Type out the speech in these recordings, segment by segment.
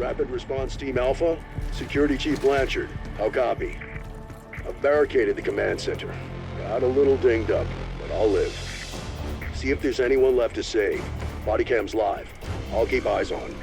Rapid Response Team Alpha, Security Chief Blanchard. How copy? I've barricaded the command center. Got a little dinged up, but I'll live. See if there's anyone left to save. Body cam's live. I'll keep eyes on.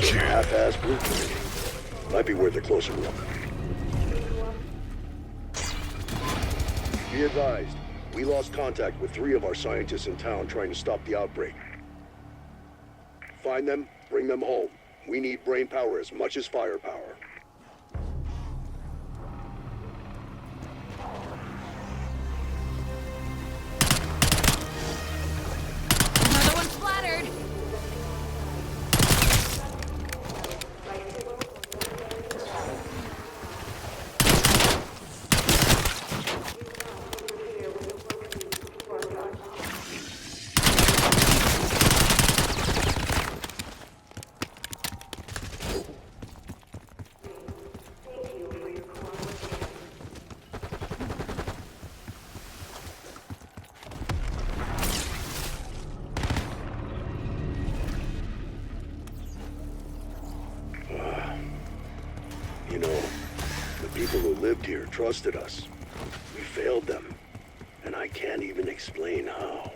Half-ass blueprint. Might be worth a closer look. Be advised, we lost contact with 3 of our scientists in town trying to stop the outbreak. Find them, bring them home. We need brain power as much as firepower. Another one splattered! You know, the people who lived here trusted us. We failed them, and I can't even explain how.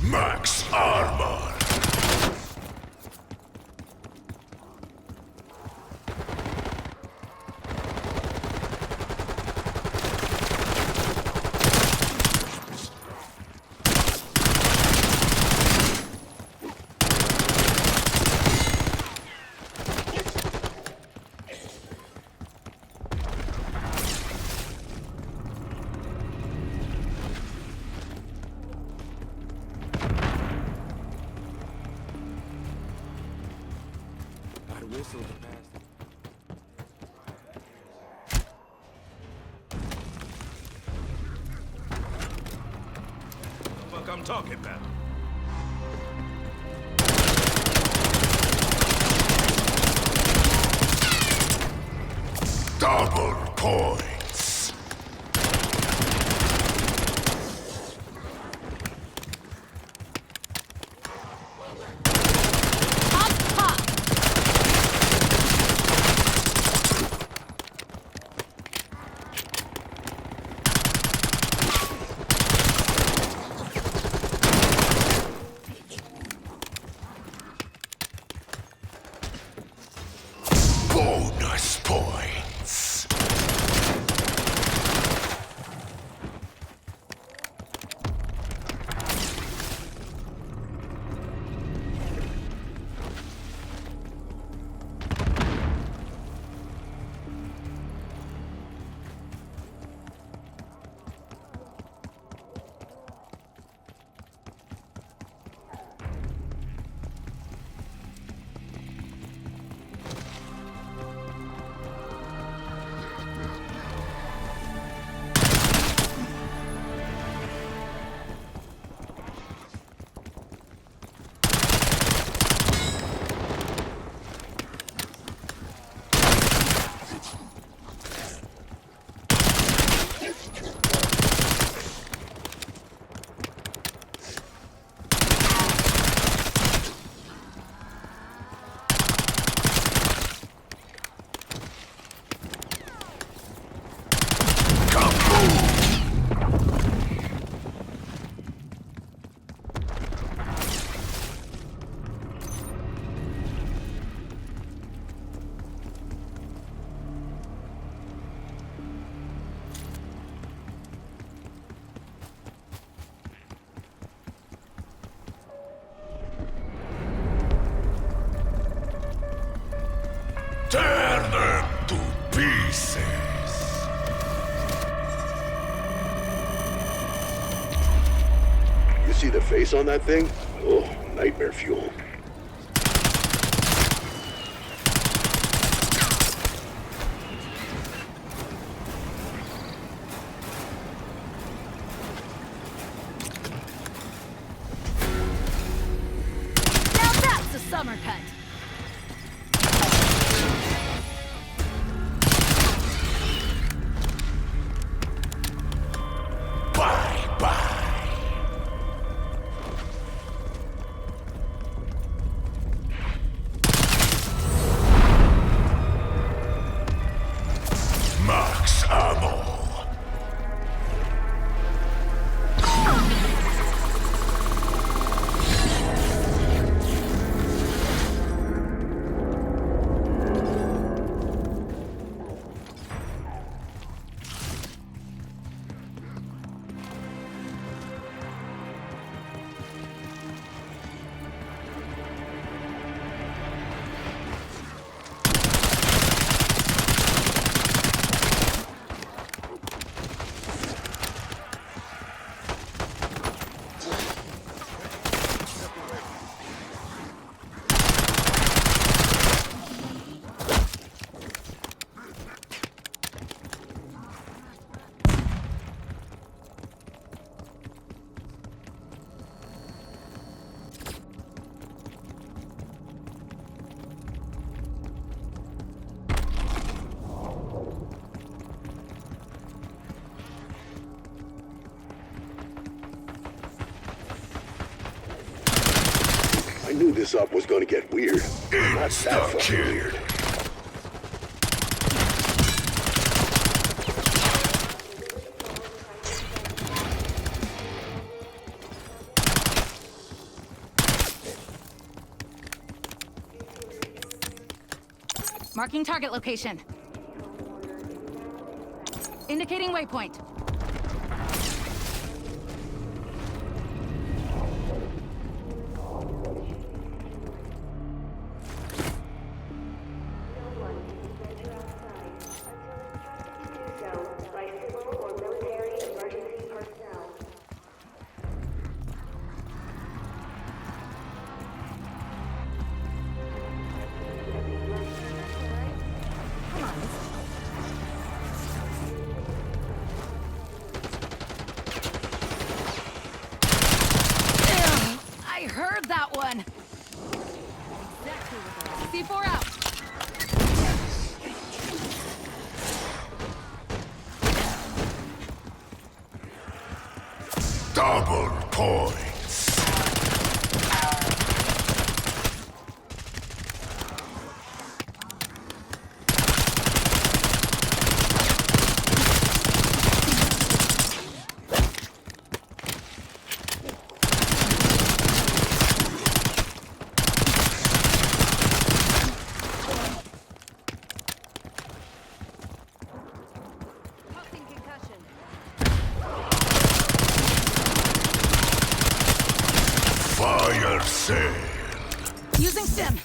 Max armor. Whistle the past. Fuck I'm talking about. Double points. Bonus points. Tear them to pieces. You see the face on that thing? Oh, nightmare fuel. Now that's a summer cut. Bye-bye. Max ammo. I knew this up was gonna get weird. Not that fucking Insta-kill. weird. Marking target location. Indicating waypoint. I heard that one. Exactly what C4 out. Double points. Posting concussion. Fire sale. Using stim.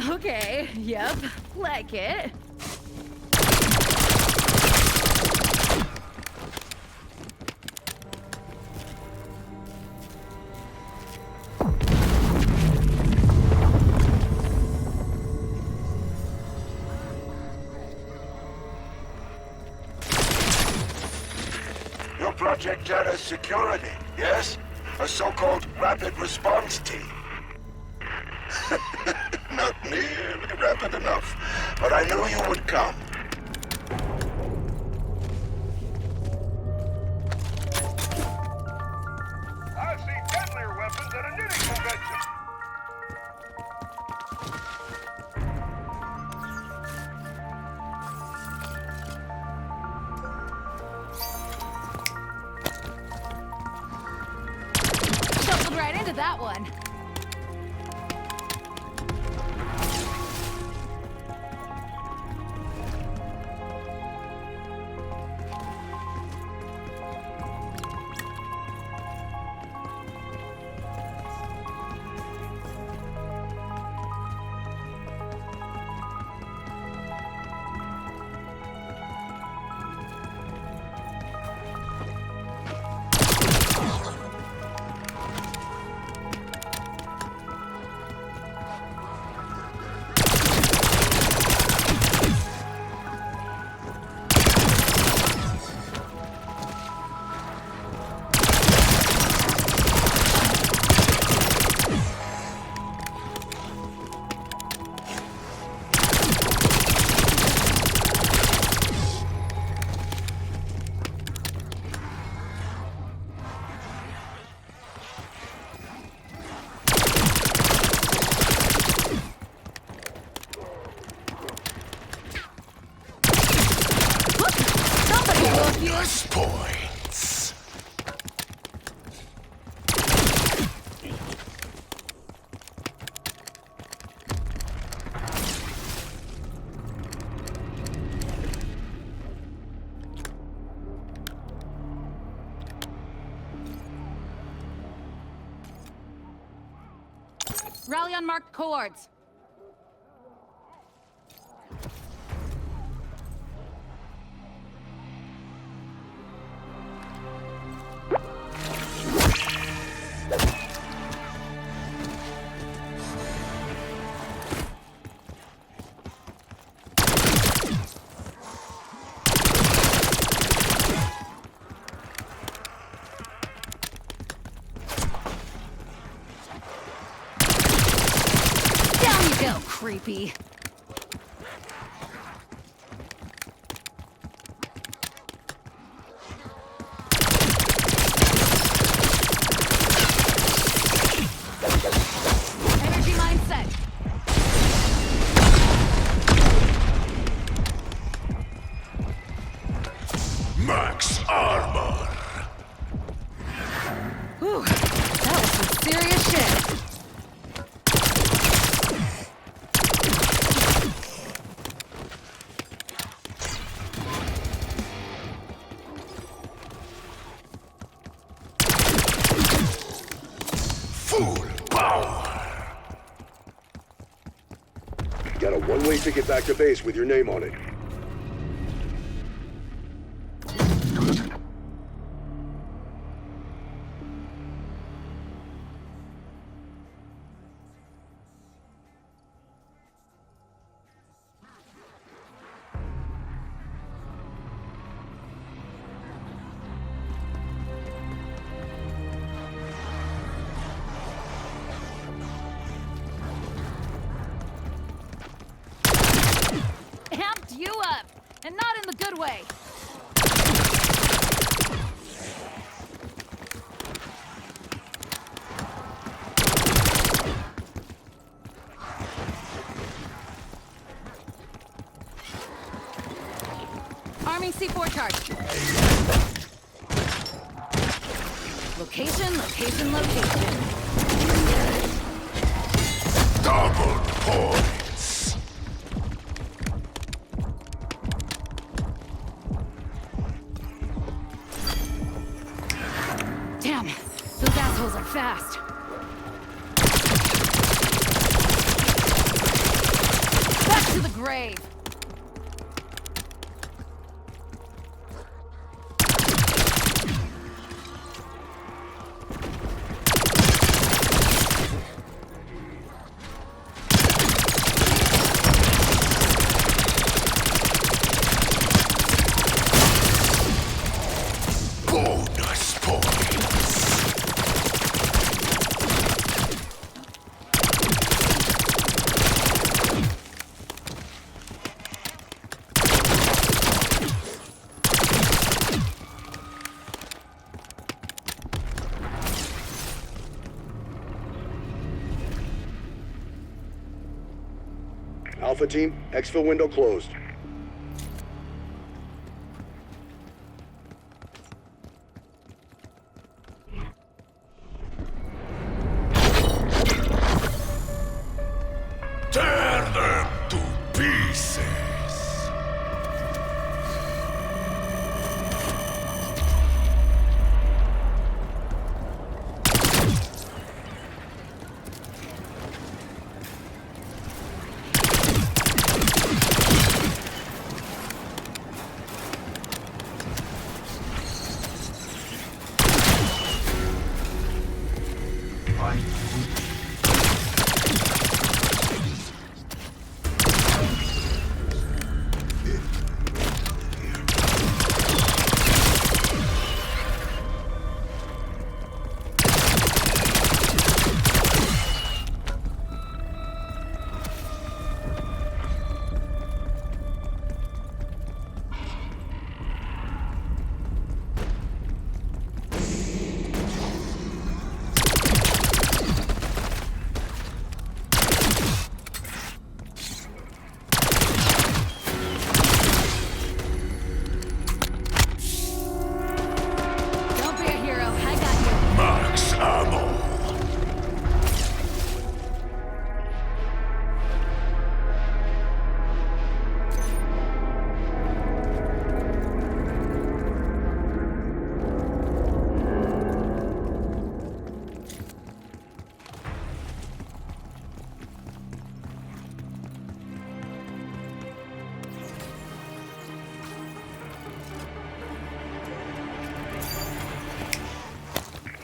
Okay, yep, like it. Your project has security, yes? A so-called rapid response team. Not nearly rapid enough, but I knew you would come. I've seen deadlier weapons at a knitting convention. right into that one. Bonus points. Rally on marked cohorts. Down you go, creepy. Energy mine set. Max armor. Whew, that was some serious shit. Full power. Got a one-way ticket back to base with your name on it. Amped you up, and not in the good way. Arming C4 charge. Location, location, location. Double points. Damn, those assholes are fast. Back to the grave. Bonus points. Alpha team, exfil window closed. Tear them to pieces. Don't be a hero. I got you. Max ammo.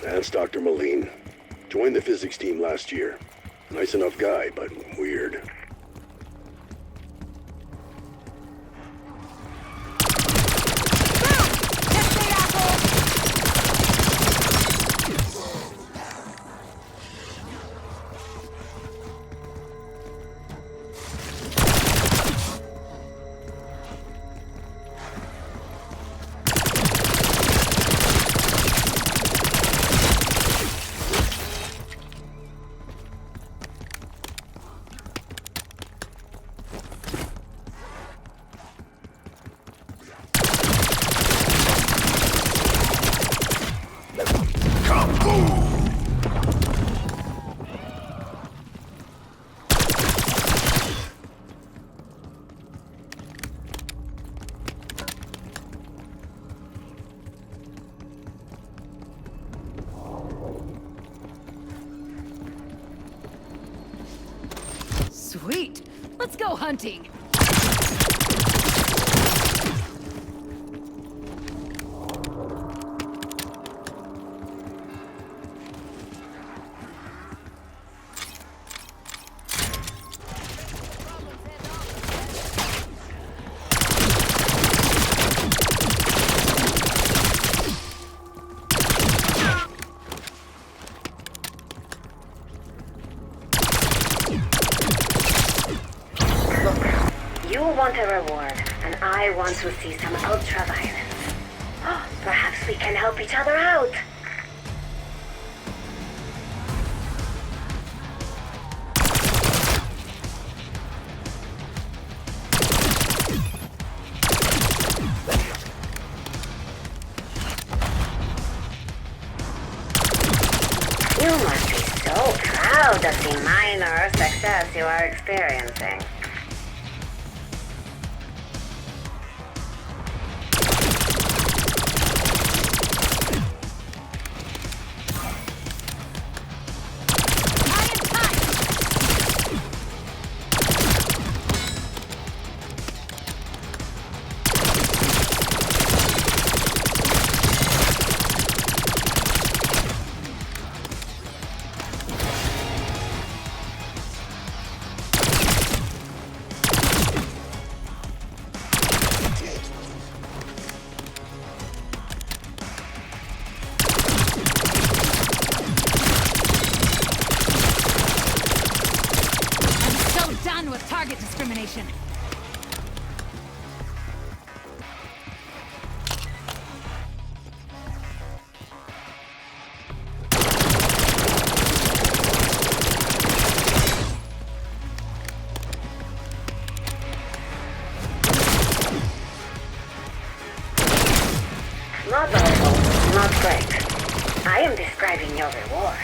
That's Dr. Moline. Joined the physics team last year. Nice enough guy, but weird. Sweet. Let's go hunting. You want a reward, and I want to see some ultra-violence. Perhaps we can help each other out. You must be so proud of the minor success you are experiencing. Done with target discrimination. Not awful, not great. I am describing your reward.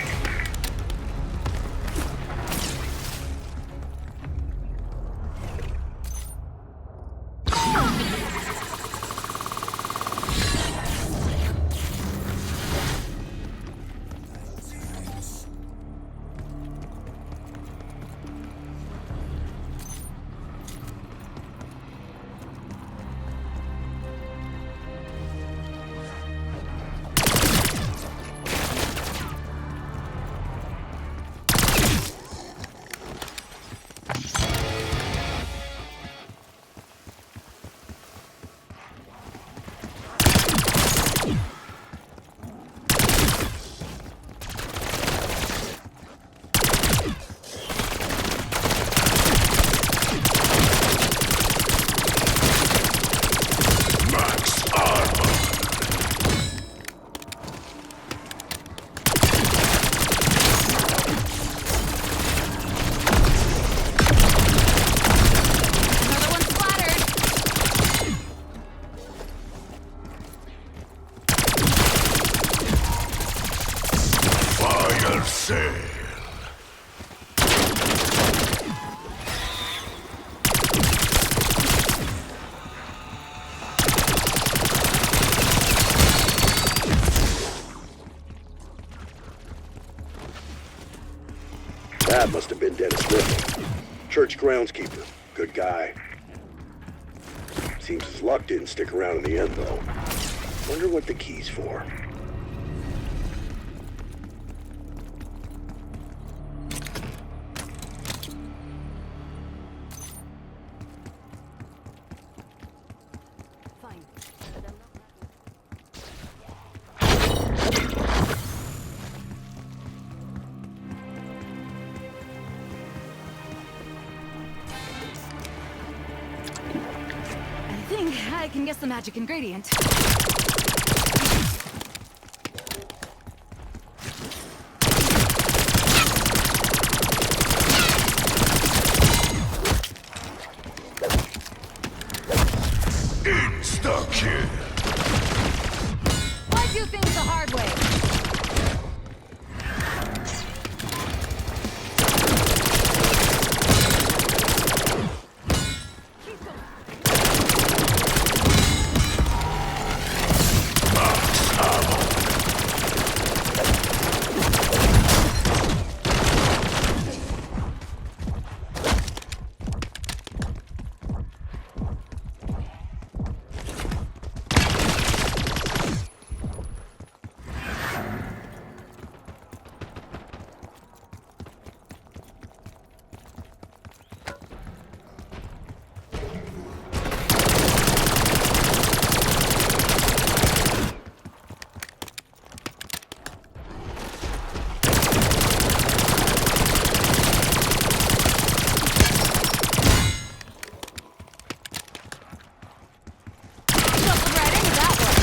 sail. That must have been Dennis Riddle. Church groundskeeper. Good guy. Seems his luck didn't stick around in the end, though. Wonder what the key's for. Fine. I think I can guess the magic ingredient. Insta-kill. Why do things the hard way? Jumping right into that one.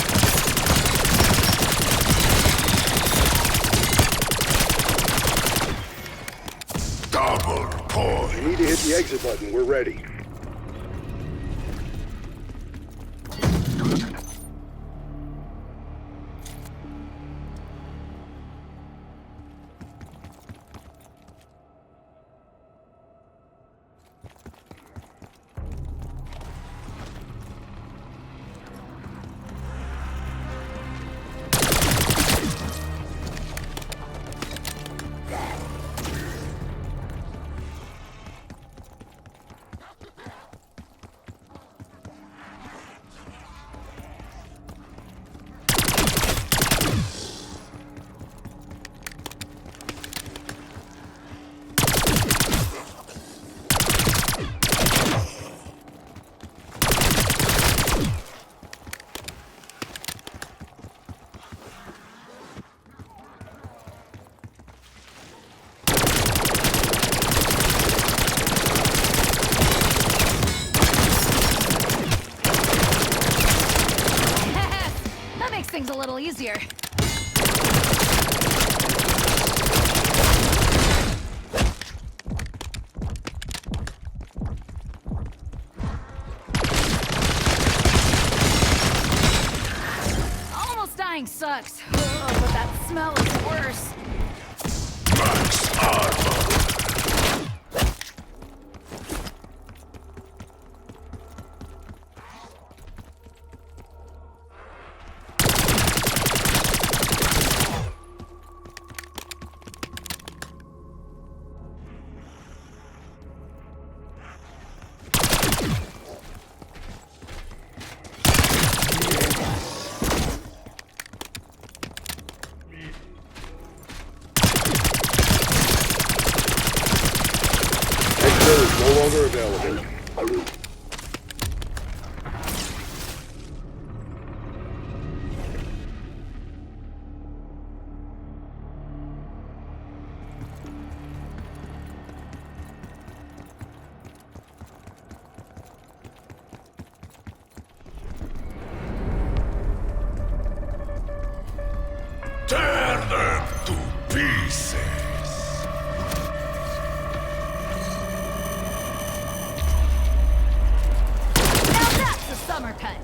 Double You point. need to hit the exit button. We're ready. That makes things a little easier. Almost dying sucks. Ugh, but that smell is worse. Max armor. Exit is no longer available. Tear them to pieces. Now that's a summer cut.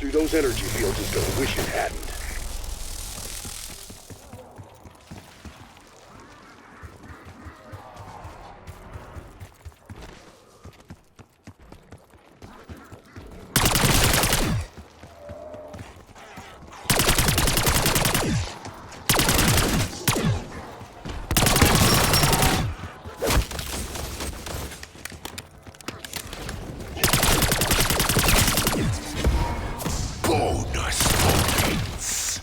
through those energy fields is gonna wish it hadn't. Bonus points.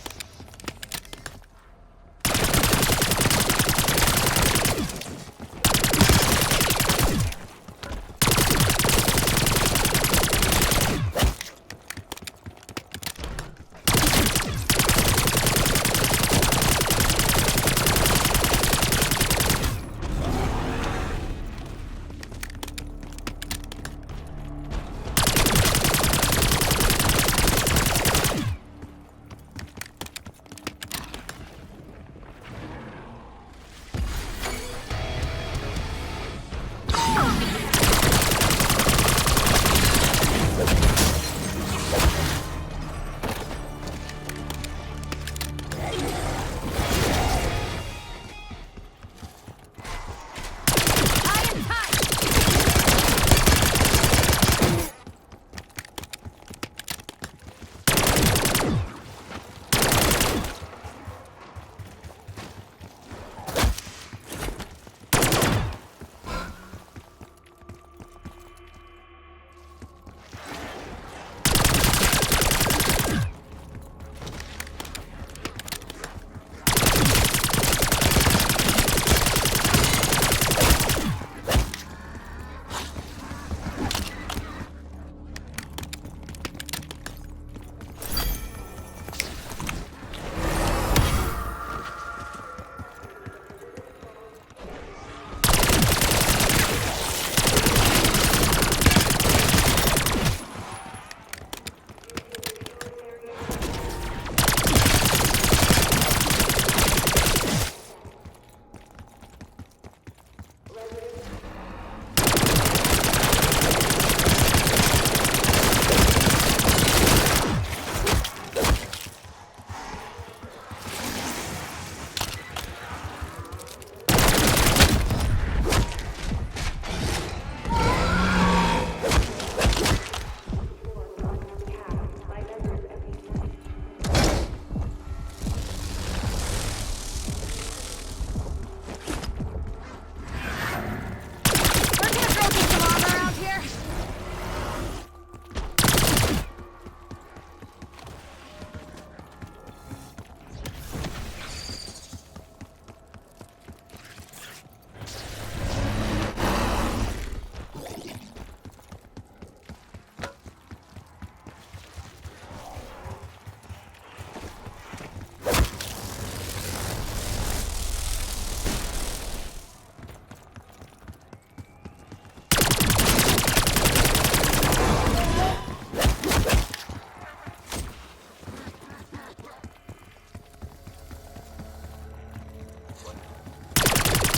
We're gonna throw some armor around here.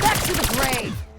Back to the grave.